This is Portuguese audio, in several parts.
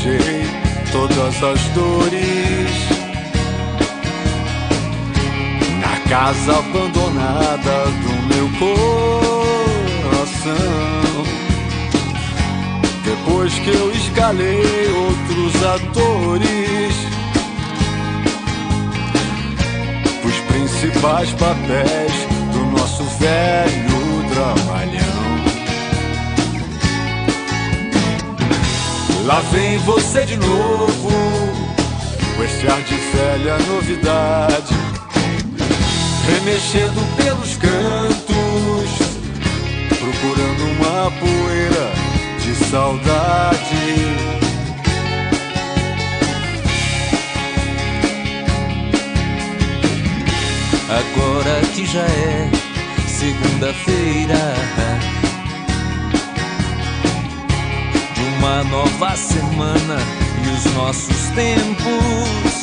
deixei todas as dores na casa abandonada do meu coração. Depois que eu escalei outros atores os principais papéis do nosso velho dramalhão. Lá vem você de novo, com esse ar de velha novidade, remexendo pelos cantos, procurando uma poeira de saudade. Agora que já é segunda-feira de uma nova semana e os nossos tempos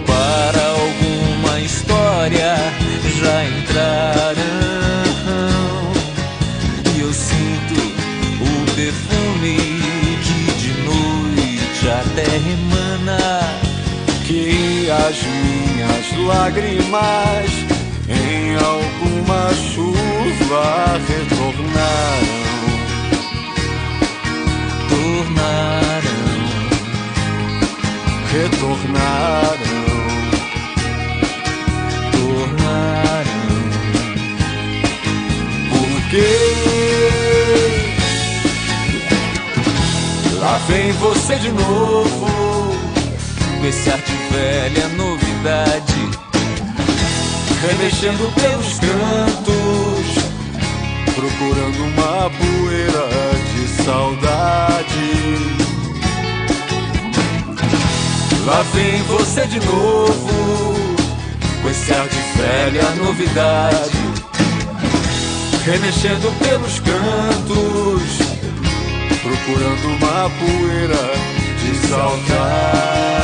para alguma história já entraram, e eu sinto o perfume que de noite até emana, que as minhas lágrimas em alguma chuva retornaram. Porque lá vem você de novo, com esse ar de velha novidade, remexendo pelos cantos, procurando uma poeira de saudade. Lá vem você de novo, com esse ar de velha novidade, remexendo pelos cantos, procurando uma poeira de saudade.